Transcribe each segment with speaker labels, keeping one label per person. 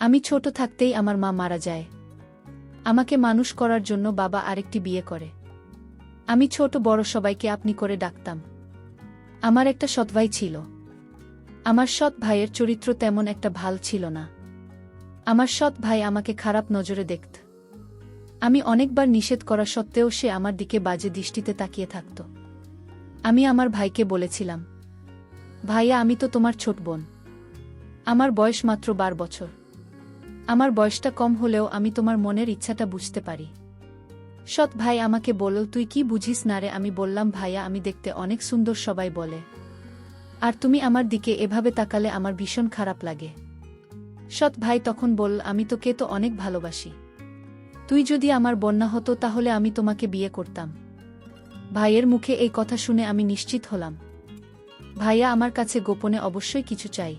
Speaker 1: আমি ছোট থাকতেই আমার মা মারা যায়। আমাকে মানুষ করার জন্য বাবা আরেকটি বিয়ে করে। আমি ছোট বড় সবাইকে আপনি করে ডাকতাম। আমার একটা সৎ ভাই ছিল। আমার সৎ ভাইয়ের চরিত্র তেমন একটা ভাল ছিল না। আমার সৎ ভাই আমাকে খারাপ নজরে দেখত। আমি অনেকবার নিষেধ করা সত্ত্বেও সে আমার দিকে বাজে দৃষ্টিতে তাকিয়ে থাকত। আমি আমার ভাইকে বলেছিলাম, ভাইয়া আমি তো তোমার ছোট বোন। আমার বয়স মাত্র 12 বছর। আমার বয়সটা কম হলেও আমি তোমার মনের ইচ্ছাটা বুঝতে পারি। সৎ ভাই আমাকে বলল, তুই কি বুঝিস না রে? আমি বললাম, ভাইয়া আমি দেখতে অনেক সুন্দর সবাই বলে, আর তুমি আমার দিকে এভাবে তাকালে আমার ভীষণ খারাপ লাগে। সৎ ভাই তখন বলল, আমি তোকে তো অনেক ভালোবাসি। তুই যদি আমার বোন না হতো তাহলে আমি তোমাকে বিয়ে করতাম। ভাইয়ের মুখে এই কথা শুনে আমি নিশ্চিত হলাম, ভাইয়া আমার কাছে গোপনে অবশ্যই কিছু চাই।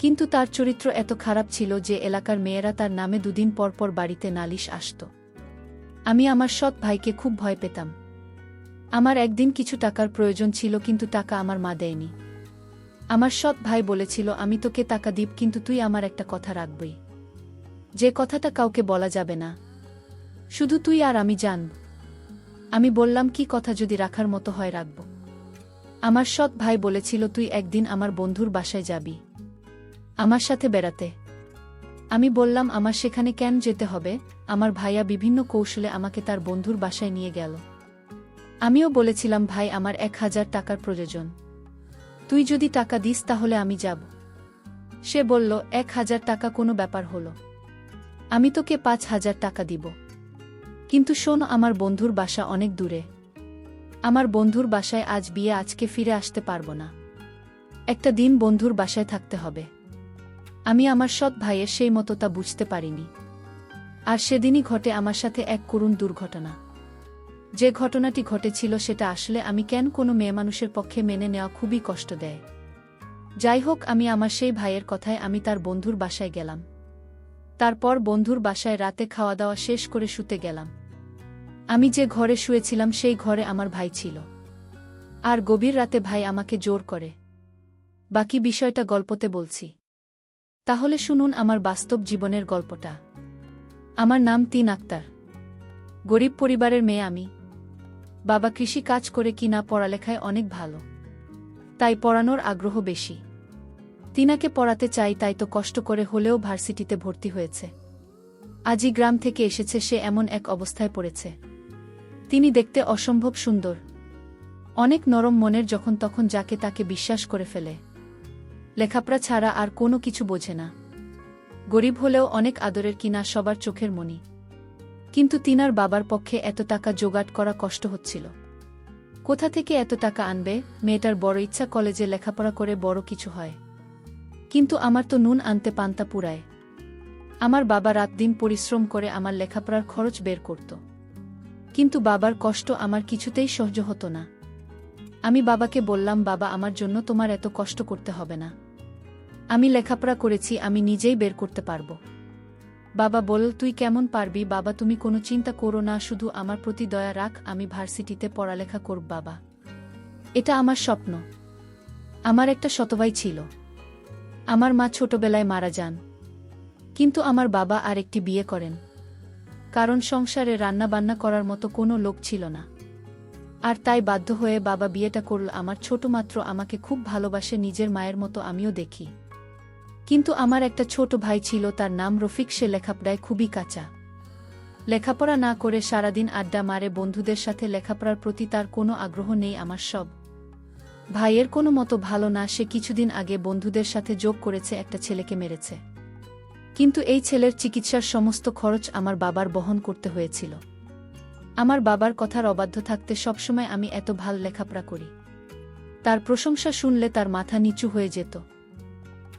Speaker 1: কিন্তু তার চরিত্র এত খারাপ ছিল যে এলাকার মেয়েরা তার নামে দুদিন পর পর বাড়িতে নালিশ আসত। আমি আমার সৎ ভাইকে খুব ভয় পেতাম। আমার একদিন কিছু টাকার প্রয়োজন ছিল, কিন্তু টাকা আমার মা দেয়নি। আমার সৎ ভাই বলেছিল, আমি তোকে টাকা দিব, কিন্তু তুই আমার একটা কথা রাখবি, যে কথাটা কাউকে বলা যাবে না, শুধু তুই আর আমি জানব। আমি বললাম, কি কথা? যদি রাখার মতো হয় রাখব। আমার সৎ ভাই বলেছিল, তুই একদিন আমার বন্ধুর বাসায় যাবি আমার সাথে বেড়াতে। আমি বললাম, আমার সেখানে কেন যেতে হবে? আমার ভাইয়া বিভিন্ন কৌশলে আমাকে তার বন্ধুর বাসায় নিয়ে গেল। আমিও বলেছিলাম, ভাই আমার 1000 টাকার প্রয়োজন, তুই যদি টাকা দিস তাহলে আমি যাব। সে বলল, 1000 টাকা কোনো ব্যাপার হলো, আমি তোকে 5000 টাকা দিব। কিন্তু শোন, আমার বন্ধুর বাসা অনেক দূরে। আমার বন্ধুর বাসায় আজ বিয়ে, আজকে ফিরে আসতে পারবো না। একটা দিন বন্ধুর বাসায় থাকতে হবে। আমি আমার সৎ ভাইয়ের সেই মতো তা বুঝতে পারিনি। আর সেদিনই ঘটে আমার সাথে এক করুণ দুর্ঘটনা। যে ঘটনাটি ঘটেছিল সেটা আসলে আমি কেন কোনো মেয়েমানুষের পক্ষে মেনে নেওয়া খুবই কষ্ট দেয়। যাই হোক, আমি আমার সেই ভাইয়ের কথায় আমি তার বন্ধুর বাসায় গেলাম। তারপর বন্ধুর বাসায় রাতে খাওয়া দাওয়া শেষ করে শুতে গেলাম। আমি যে ঘরে শুয়েছিলাম সেই ঘরে আমার ভাই ছিল। আর গভীর রাতে ভাই আমাকে জোর করে। বাকি বিষয়টা গল্পতে বলছি, তাহলে শুনুন আমার বাস্তব জীবনের গল্পটা। আমার নাম তিন আক্তার। গরিব পরিবারের মেয়ে আমি। বাবা কৃষি কাজ করে, কিনা পড়ালেখায় অনেক ভালো, তাই পড়ানোর আগ্রহ বেশি। তিনাকে পড়াতে চাই, তাই তো কষ্ট করে হলেও ভার্সিটিতে ভর্তি হয়েছে। আজই গ্রাম থেকে এসেছে সে, এমন এক অবস্থায় পড়েছে। তিনি দেখতে অসম্ভব সুন্দর, অনেক নরম মনের, যখন তখন যাকে তাকে বিশ্বাস করে ফেলে। লেখাপড়া ছাড়া আর কোনো কিছু বোঝে না। গরিব হলেও অনেক আদরের, কিনা সবার চোখের মণি। কিন্তু তিনার বাবার পক্ষে এত টাকা জোগাড় করা কষ্ট হচ্ছিল। কোথা থেকে এত টাকা আনবে? মেয়েটার বড় ইচ্ছা কলেজে লেখাপড়া করে বড় কিছু হয়। কিন্তু আমার তো নুন আনতে পান্তা পুরায়। আমার বাবা রাত দিন পরিশ্রম করে আমার লেখাপড়ার খরচ বের করত। কিন্তু বাবার কষ্ট আমার কিছুতেই সহ্য হতো না। আমি বাবাকে বললাম, বাবা আমার জন্য তোমার এত কষ্ট করতে হবে না। আমি লেখাপড়া করেছি, আমি নিজেই বের করতে পারবো। বাবা বলল, তুই কেমন পারবি? বাবা তুমি কোনো চিন্তা করো না, শুধু আমার প্রতি দয়া রাখ, আমি ভার্সিটিতে পড়ালেখা করব বাবা। এটা আমার স্বপ্ন। আমার একটা সৎভাই ছিল। আমার মা ছোটবেলায় মারা যান, কিন্তু আমার বাবা আর একটি বিয়ে করেন, কারণ সংসারে রান্না বান্না করার মতো কোনো লোক ছিল না। আর তাই বাধ্য হয়ে বাবা বিয়েটা করল। আমার ছোট মাত্র আমাকে খুব ভালোবাসে, নিজের মায়ের মতো আমিও দেখি। কিন্তু আমার একটা ছোট ভাই ছিল, তার নাম রফিক। সে লেখাপড়ায় খুবই কাঁচা। লেখাপড়া না করে সারাদিন আড্ডা মারে বন্ধুদের সাথে। লেখাপড়ার প্রতি তার কোনো আগ্রহ নেই। আমার সব ভাইয়ের কোনো মতো ভালো না। সে কিছুদিন আগে বন্ধুদের সাথে যোগ করেছে, একটা ছেলেকে মেরেছে। কিন্তু এই ছেলের চিকিৎসার সমস্ত খরচ আমার বাবার বহন করতে হয়েছিল। আমার বাবার কথার অবাধ্য থাকতে সবসময় আমি এত ভাল লেখাপড়া করি। তার প্রশংসা শুনলে তার মাথা নিচু হয়ে যেত।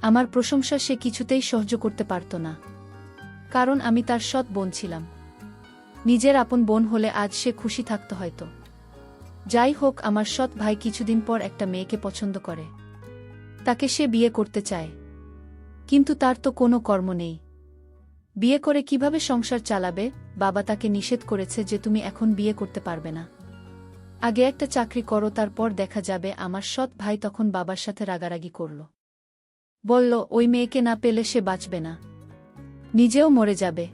Speaker 1: আমার প্রশংসা সে কিছুতেই সহ্য করতে পারত না, কারণ আমি তার সৎ বোন ছিলাম। নিজের আপন বোন হলে আজ সে খুশি থাকত হয়তো। যাই হোক, আমার সৎ ভাই কিছুদিন পর একটা মেয়েকে পছন্দ করে। তাকে সে বিয়ে করতে চায়, কিন্তু তার তো কোনো কর্ম নেই। বিয়ে করে কিভাবে সংসার চালাবে? বাবা তাকে নিষেধ করেছে যে তুমি এখন বিয়ে করতে পারবে না, আগে একটা চাকরি করো, তারপর দেখা যাবে। আমার সৎ ভাই তখন বাবার সাথে রাগারাগি করল। বলল, ওই মেয়েকে না পেলে সে বাঁচবে না। নিজেও মরে যাবে।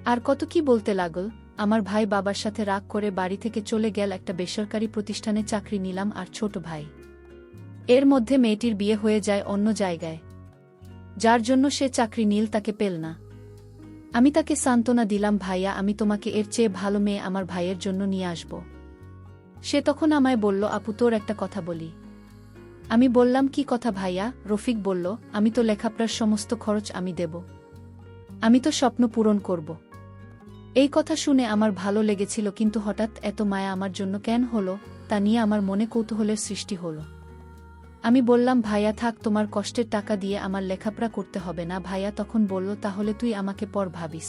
Speaker 1: আর কত কি বলতে লাগল। আমার ভাই বাবার সাথে রাগ করে বাড়ি থেকে চলে গেল। একটা বেসরকারি প্রতিষ্ঠানে চাকরি নিলাম আর ছোট ভাই। এর মধ্যে মেয়েটির বিয়ে হয়ে যায় অন্য জায়গায়, যার জন্য সে চাকরি নিল তাকে পেল না। আমি তাকে সান্ত্বনা দিলাম, ভাইয়া আমি তোমাকে এর চেয়ে ভালো মেয়ে আমার ভাইয়ের জন্য নিয়ে আসব। সে তখন আমায় বলল, আপু তোর একটা কথা বলি। আমি বললাম, কি কথা ভাইয়া? রফিক বলল, আমি তো লেখাপড়ার সমস্ত খরচ আমি দেব, আমি তো স্বপ্ন পূরণ করব। এই কথা শুনে আমার ভালো লেগেছিল, কিন্তু হঠাৎ এত মায়া আমার জন্য কেন হলো তা নিয়ে আমার মনে কৌতূহলের সৃষ্টি হলো। আমি বললাম, ভাইয়া থাক, তোমার কষ্টের টাকা দিয়ে আমার লেখাপড়া করতে হবে না। ভাইয়া তখন বলল, তাহলে তুই আমাকে পর ভাবিস।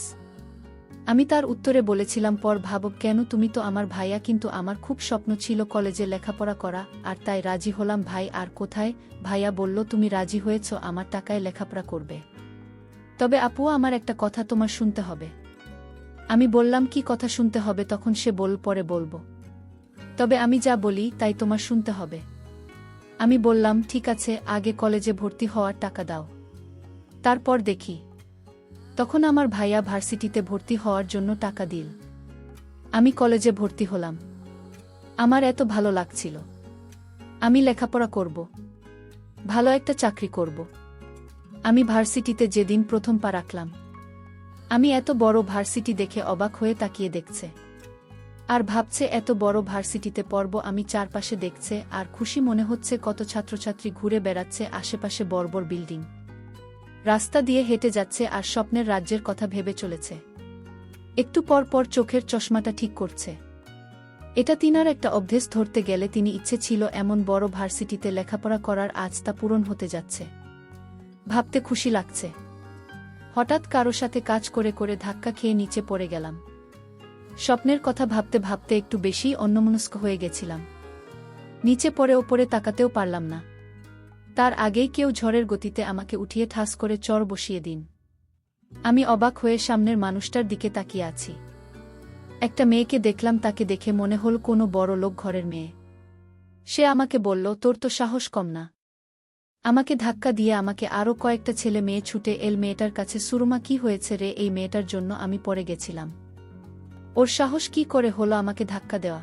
Speaker 1: আমি তার উত্তরে বলেছিলাম, পর ভাবব কেন, তুমি তো আমার ভাইয়া। কিন্তু আমার খুব স্বপ্ন ছিল কলেজে লেখাপড়া করা, আর তাই রাজি হলাম। ভাই আর কোথায়? ভাইয়া বলল, তুমি রাজি হয়েছ, আমার টাকায় লেখাপড়া করবে। তবে আপু আমার একটা কথা তোমার শুনতে হবে। আমি বললাম, কি কথা শুনতে হবে? তখন সে বলল, পরে বলবো, তবে আমি যা বলি তাই তোমার শুনতে হবে। আমি বললাম, ঠিক আছে, আগে কলেজে ভর্তি হওয়ার টাকা দাও, তারপর দেখি। তখন আমার ভাইয়া ভার্সিটিতে ভর্তি হওয়ার জন্য টাকা দিল। আমি কলেজে ভর্তি হলাম। আমার এত ভালো লাগছিল। আমি লেখাপড়া করব, ভালো একটা চাকরি করব। আমি ভার্সিটিতে যেদিন প্রথম পা রাখলাম, আমি এত বড় ভার্সিটি দেখে অবাক হয়ে তাকিয়ে দেখছে, আর ভাবছে এত বড় ভার্সিটিতে পড়ব আমি। চারপাশে দেখছে আর খুশি মনে হচ্ছে, কত ছাত্রছাত্রী ঘুরে বেড়াচ্ছে, আশেপাশে বড় বিল্ডিং, রাস্তা দিয়ে হেঁটে যাচ্ছে আর স্বপ্নের রাজ্যের কথা ভেবে চলেছে। একটু পর পর চোখের চশমাটা ঠিক করছে। এটা তিনার একটা অভ্যেস ধরতে গেলে তিনি ইচ্ছে ছিল এমন বড় ভার্সিটিতে লেখাপড়া করার, আজ তা পূরণ হতে যাচ্ছে। ভাবতে খুশি লাগছে। হঠাৎ কারো সাথে কাজ করে করে ধাক্কা খেয়ে নিচে পড়ে গেলাম। স্বপ্নের কথা ভাবতে ভাবতে একটু বেশি অন্যমনস্ক হয়ে গেছিলাম। নিচে পড়ে ওপরে তাকাতেও পারলাম না। তার আগেই কেউ ঝড়ের গতিতে আমাকে উঠিয়ে ঠাস করে চর বসিয়ে দিন। আমি অবাক হয়ে সামনের মানুষটার দিকে তাকিয়ে আছি। একটা মেয়েকে দেখলাম, তাকে দেখে মনে হল কোনো বড় লোক ঘরের মেয়ে। সে আমাকে বলল, তোর তো সাহস কম না। আমাকে ধাক্কা দিয়ে আমাকে আরও কয়েকটা ছেলে মেয়ে ছুটে এল মেয়েটার কাছে। সুরমা, কি হয়েছে রে? এই মেয়েটার জন্য আমি পড়ে গেছিলাম। ওর সাহস কি করে হলো আমাকে ধাক্কা দেওয়া?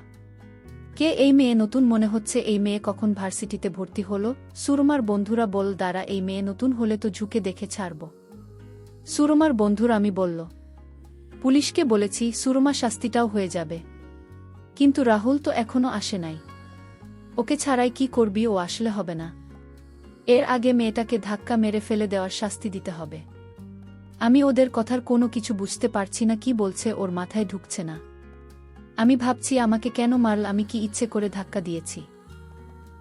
Speaker 1: কে এই মেয়ে? নতুন মনে হচ্ছে। এই মেয়ে কখন ভার্সিটিতে ভর্তি হলো? সুরমার বন্ধুরা বল, দাঁড়া, এই মেয়ে নতুন হলে তো ঝুঁকে দেখে ছাড়ব। সুরমার বন্ধুর আমি বলল, পুলিশকে বলেছি, সুরমা শাস্তিটাও হয়ে যাবে। কিন্তু রাহুল তো এখনো আসে নাই, ওকে ছাড়াই কি করবি? ও আসলে হবে না। এর আগে মেয়েটাকে ধাক্কা মেরে ফেলে দেওয়ার শাস্তি দিতে হবে। আমি ওদের কথার কোনো কিছু বুঝতে পারছি না, কি বলছে ওর মাথায় ঢুকছে না। আমি ভাবছি, আমাকে কেন মারল? আমি কি ইচ্ছে করে ধাক্কা দিয়েছি?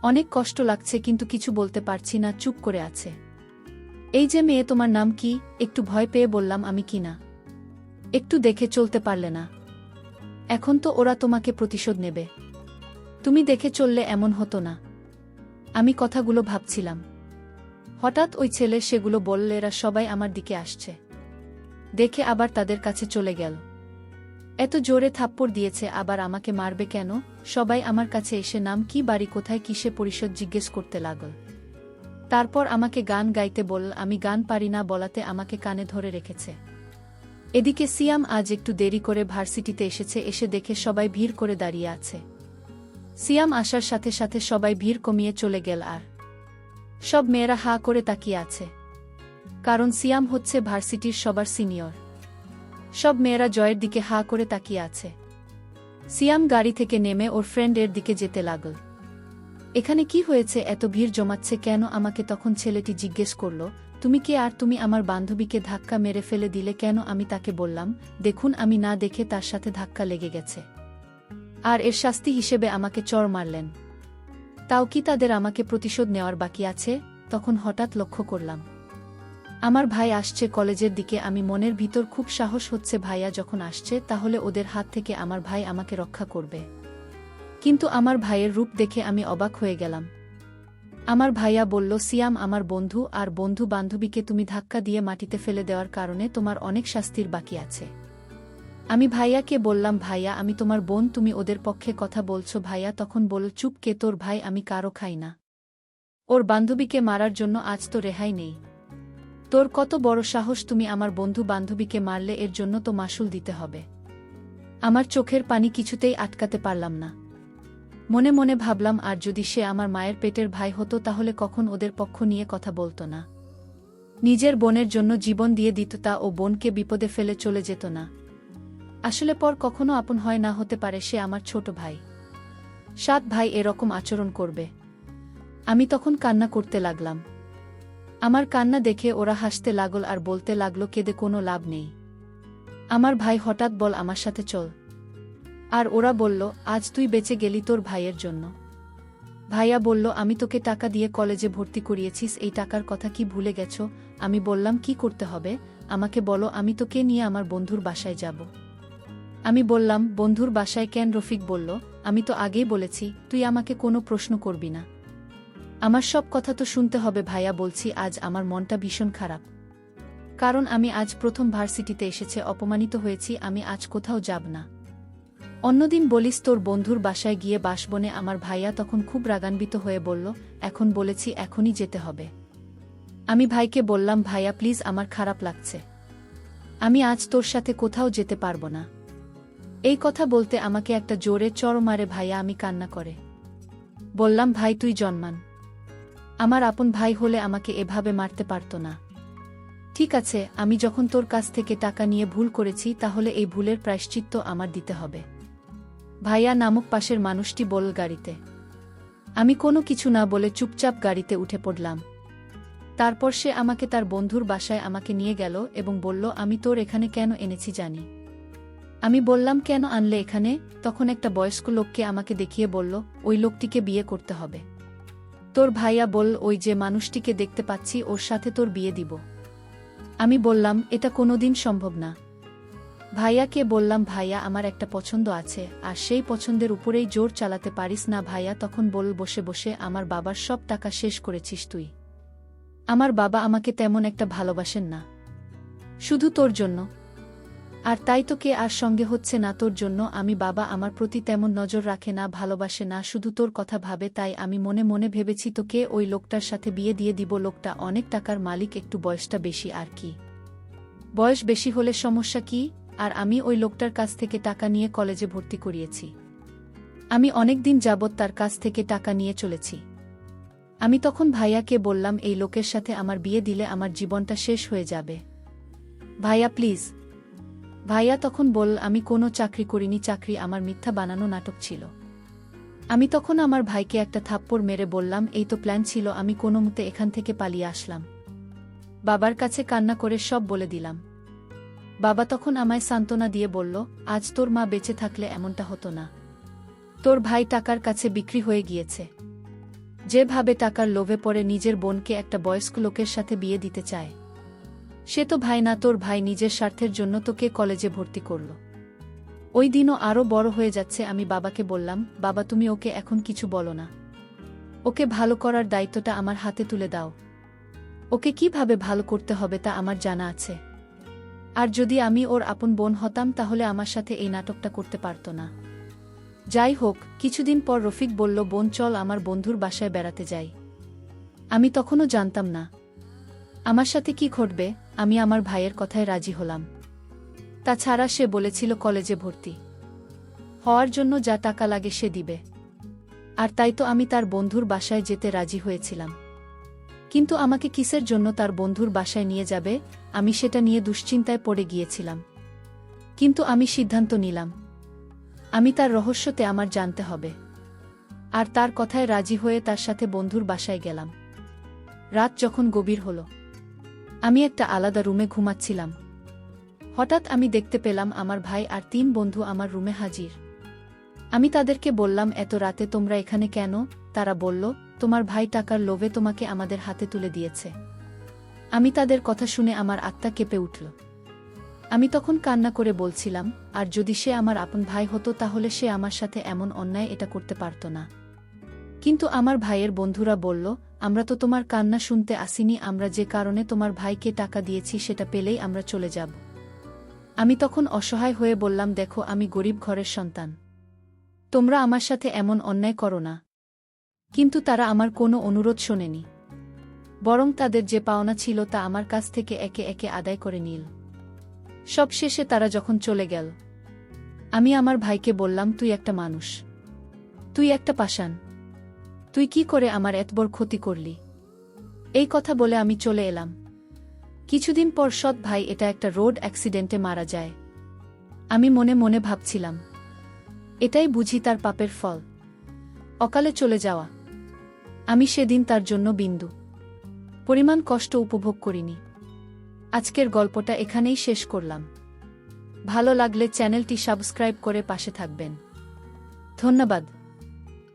Speaker 1: অনেক কষ্ট লাগছে, কিন্তু কিছু বলতে পারছি না, চুপ করে আছে। এই যে মেয়ে, তোমার নাম কি? একটু ভয় পেয়ে বললাম, আমি কি না? একটু দেখে চলতে পারলে না? এখন তো ওরা তোমাকে প্রতিশোধ নেবে। তুমি দেখে চললে এমন হতো না। আমি কথাগুলো ভাবছিলাম। হঠাৎ ওই ছেলে সেগুলো বললে, এরা সবাই আমার দিকে আসছে দেখে আবার তাদের কাছে চলে গেল। এত জোরে থাপ্পড় দিয়েছে, আবার আমাকে মারবে কেন? সবাই আমার কাছে এসে নাম কি, বাড়ি কোথায়, কিসে পরিষদ জিজ্ঞেস করতে লাগল। তারপর আমাকে গান গাইতে বলল। আমি গান পারি না বলাতে আমাকে কানে ধরে রেখেছে। এদিকে সিয়াম আজ একটু দেরি করে ভার্সিটিতে এসেছে। এসে দেখে সবাই ভিড় করে দাঁড়িয়ে আছে। সিয়াম আসার সাথে সাথে সবাই ভিড় কমিয়ে চলে গেল, আর সব মেয়েরা হা করে তাকিয়ে আছে। কারণ সিয়াম হচ্ছে ভার্সিটির সবার সিনিয়র। সব মেয়েরা জয়ের দিকে হা করে তাকিয়ে আছে। সিয়াম গাড়ি থেকে নেমে ওর ফ্রেন্ডের দিকে যেতে লাগল। এখানে কি হয়েছে? এত ভিড় জমাচ্ছে কেন? আমাকে তখন ছেলেটি জিজ্ঞেস করল, তুমি কে আর তুমি আমার বান্ধবীকে ধাক্কা মেরে ফেলে দিলে কেন? আমি তাকে বললাম, দেখুন, আমি না দেখে তার সাথে ধাক্কা লেগে গেছে, আর এর শাস্তি হিসেবে আমাকে চড় মারলেন। তাও কি তাদের আমাকে প্রতিশোধ নেওয়ার বাকি আছে? তখন হঠাৎ লক্ষ্য করলাম আমার ভাই আসছে কলেজের দিকে। আমি মনের ভিতর খুব সাহস হচ্ছে, ভাইয়া যখন আসছে তাহলে ওদের হাত থেকে আমার ভাই আমাকে রক্ষা করবে। কিন্তু আমার ভাইয়ের রূপ দেখে আমি অবাক হয়ে গেলাম। আমার ভাইয়া বলল, সিয়াম আমার বন্ধু, আর বন্ধু বান্ধবীকে তুমি ধাক্কা দিয়ে মাটিতে ফেলে দেওয়ার কারণে তোমার অনেক শাস্তির বাকি আছে। আমি ভাইয়াকে বললাম, ভাইয়া আমি তোমার বোন, তুমি ওদের পক্ষে কথা বলছো। ভাইয়া তখন বলল, চুপ, কে তোর ভাই? আমি কারো খাই না। ওর বান্ধবীকে মারার জন্য আজ তো রেহাই নেই। তোর কত বড় সাহস, তুমি আমার বন্ধু বান্ধবীকে মারলে, এর জন্য তো মাসুল দিতে হবে। আমার চোখের পানি কিছুতেই আটকাতে পারলাম না। মনে মনে ভাবলাম, আর যদি সে আমার মায়ের পেটের ভাই হতো তাহলে কখন ওদের পক্ষ নিয়ে কথা বলতো না, নিজের বোনের জন্য জীবন দিয়ে দিত, তা ও বোনকে বিপদে ফেলে চলে যেত না। আসলে পর কখনো আপন হয় না, হতে পারে সে আমার ছোট ভাই। 7 ভাই এরকম আচরণ করবে? আমি তখন কান্না করতে লাগলাম। আমার কান্না দেখে ওরা হাসতে লাগল আর বলতে লাগল, কেঁদে কোনো লাভ নেই। আমার ভাই হঠাৎ বল, আমার সাথে চল। আর ওরা বলল, আজ তুই বেঁচে গেলি তোর ভাইয়ের জন্য। ভাইয়া বলল, আমি তোকে টাকা দিয়ে কলেজে ভর্তি করিয়েছিস, এই টাকার কথা কি ভুলে গেছ? আমি বললাম, কি করতে হবে আমাকে বলো, আমি তোকে নিয়ে আমার বন্ধুর বাসায় যাব। আমি বললাম, বন্ধুর বাসায় কেন? রফিক বলল, আমি তো আগেই বলেছি তুই আমাকে কোনো প্রশ্ন করবি না। আমার সব কথা তো শুনতে হবে। ভাইয়া, বলছি আজ আমার মনটা ভীষণ খারাপ, কারণ আমি আজ প্রথম ভার্সিটিতে এসেছে, অপমানিত হয়েছি, আমি আজ কোথাও যাব না। অন্যদিন বলিস তোর বন্ধুর বাসায় গিয়ে বাসবনে। আমার ভাইয়া তখন খুব রাগান্বিত হয়ে বলল, এখন বলেছি এখনই যেতে হবে। আমি ভাইকে বললাম, ভাইয়া প্লিজ, আমার খারাপ লাগছে, আমি আজ তোর সাথে কোথাও যেতে পারবো না। এই কথা বলতে আমাকে একটা জোরে চড় মারে ভাইয়া। আমি কান্না করে বললাম, ভাই তুই জন্মান, আমার আপন ভাই হলে আমাকে এভাবে মারতে পারতো না। ঠিক আছে, আমি যখন তোর কাছ থেকে টাকা নিয়ে ভুল করেছি, তাহলে এই ভুলের প্রায়শ্চিত্ত আমার দিতে হবে। ভাইয়া নামক পাশের মানুষটি বলল, গাড়িতে। আমি কোনো কিছু না বলে চুপচাপ গাড়িতে উঠে পড়লাম। তারপর সে আমাকে তার বন্ধুর বাসায় আমাকে নিয়ে গেল এবং বলল, আমি তোর এখানে কেন এনেছি জানি? আমি বললাম, কেন আনলে এখানে? তখন একটা বয়স্ক লোককে আমাকে দেখিয়ে বলল, ওই লোকটিকে বিয়ে করতে হবে। তোর ভাইয়া বলল, ওই যে মানুষটিকে দেখতে পাচ্ছি, ওর সাথে তোর বিয়ে দিব। আমি বললাম, এটা কোনোদিন সম্ভব না। ভাইয়াকে বললাম, ভাইয়া আমার একটা পছন্দ আছে, আর সেই পছন্দের উপরেই জোর চালাতে পারিস না। ভাইয়া তখন বলল, বসে বসে আমার বাবার সব টাকা শেষ করেছিস তুই। আমার বাবা আমাকে তেমন একটা ভালোবাসেন না, শুধু তোর জন্য। আর তাই তো কে আর সঙ্গে হচ্ছে না তোর জন্য। আমি বাবা আমার প্রতি তেমন নজর রাখে না, ভালোবাসে না, শুধু তোর কথা ভাবে। তাই আমি মনে মনে ভেবেছি তোকে ওই লোকটার সাথে বিয়ে দিয়ে দিব। লোকটা অনেক টাকার মালিক, একটু বয়সটা বেশি। আর কি, বয়স বেশি হলে সমস্যা কি? আর আমি ওই লোকটার কাছ থেকে টাকা নিয়ে কলেজে ভর্তি করিয়েছি। আমি অনেক দিন যাবৎ তার কাছ থেকে টাকা নিয়ে চলেছি। আমি তখন ভাইয়াকে বললাম, এই লোকের সাথে আমার বিয়ে দিলে আমার জীবনটা শেষ হয়ে যাবে। ভাইয়া প্লিজ। ভাইয়া তখন বলল, আমি কোনো চাকরি করিনি, চাকরি আমার মিথ্যা বানানো নাটক ছিল। আমি তখন আমার ভাইকে একটা থাপ্পড় মেরে বললাম, এই তো প্ল্যান ছিল, আমি কোনো মতে এখান থেকে পালিয়ে আসলাম। বাবার কাছে কান্না করে সব বলে দিলাম। বাবা তখন আমায় সান্ত্বনা দিয়ে বলল, আজ তোর মা বেঁচে থাকলে এমনটা হতো না। তোর ভাই টাকার কাছে বিক্রি হয়ে গিয়েছে। যেভাবে টাকার লোভে পড়ে নিজের বোনকে একটা বয়স্ক লোকের সাথে বিয়ে দিতে চায়, সে তো ভাই না। তোর ভাই নিজের স্বার্থের জন্য তোকে কলেজে ভর্তি করল। ওই দিনও আরও বড় হয়ে যাচ্ছে। আমি বাবাকে বললাম, বাবা তুমি ওকে এখন কিছু বলো না, ওকে ভালো করার দায়িত্বটা আমার হাতে তুলে দাও। ওকে কিভাবে ভালো করতে হবে তা আমার জানা আছে। আর যদি আমি ওর আপন বোন হতাম তাহলে আমার সাথে এই নাটকটা করতে পারত না। যাই হোক, কিছুদিন পর রফিক বলল, বোন চল আমার বন্ধুর বাসায় বেড়াতে যাই। আমি তখনও জানতাম না আমার সাথে কি ঘটবে। আমি আমার ভাইয়ের কথায় রাজি হলাম। তাছাড়া সে বলেছিল কলেজে ভর্তি হওয়ার জন্য যা টাকা লাগে সে দিবে। আর তাই তো আমি তার বন্ধুর বাসায় যেতে রাজি হয়েছিলাম। কিন্তু আমাকে কিসের জন্য তার বন্ধুর বাসায় নিয়ে যাবে, আমি সেটা নিয়ে দুশ্চিন্তায় পড়ে গিয়েছিলাম। কিন্তু আমি সিদ্ধান্ত নিলাম, আমি তার রহস্যতে আমার জানতে হবে। আর তার কথায় রাজি হয়ে তার সাথে বন্ধুর বাসায় গেলাম। রাত যখন গভীর হল, আমি একটা আলাদা রুমে ঘুমাচ্ছিলাম। হঠাৎ আমি দেখতে পেলাম আমার ভাই আর 3 বন্ধু আমার রুমে হাজির। আমি তাদেরকে বললাম, এত রাতে তোমরা এখানে কেন? তারা বলল, তোমার ভাই টাকার লোভে তোমাকে আমাদের হাতে তুলে দিয়েছে। আমি তাদের কথা শুনে আমার আত্মা কেঁপে উঠল। আমি তখন কান্না করে বলছিলাম, আর যদি সে আমার আপন ভাই হতো তাহলে সে আমার সাথে এমন অন্যায় এটা করতে পারত না। কিন্তু আমার ভাইয়ের বন্ধুরা বলল, আমরা তো তোমার কান্না শুনতে আসিনি, আমরা যে কারণে তোমার ভাইকে টাকা দিয়েছি সেটা পেলেই আমরা চলে যাব। আমি তখন অসহায় হয়ে বললাম, দেখো আমি গরিব ঘরের সন্তান, তোমরা আমার সাথে এমন অন্যায় করো না। কিন্তু তারা আমার কোনো অনুরোধ শোনেনি। বরং তাদের যে পাওনা ছিল তা আমার কাছ থেকে একে একে আদায় করে নিল। সব শেষে তারা যখন চলে গেল, আমি আমার ভাইকে বললাম, তুই একটা মানুষ, তুই একটা পাষাণ, তুই কি করে আমার এত বড় ক্ষতি করলি? এই কথা বলে আমি চলে এলাম। কিছুদিন পর সৎ ভাই এটা একটা রোড অ্যাক্সিডেন্টে মারা যায়। আমি মনে মনে ভাবছিলাম, এটাই বুঝি তার পাপের ফল, অকালে চলে যাওয়া। আমি সেদিন তার জন্য বিন্দু পরিমাণ কষ্ট উপভোগ করিনি। আজকের গল্পটা এখানেই শেষ করলাম। ভালো লাগলে চ্যানেলটি সাবস্ক্রাইব করে পাশে থাকবেন। ধন্যবাদ।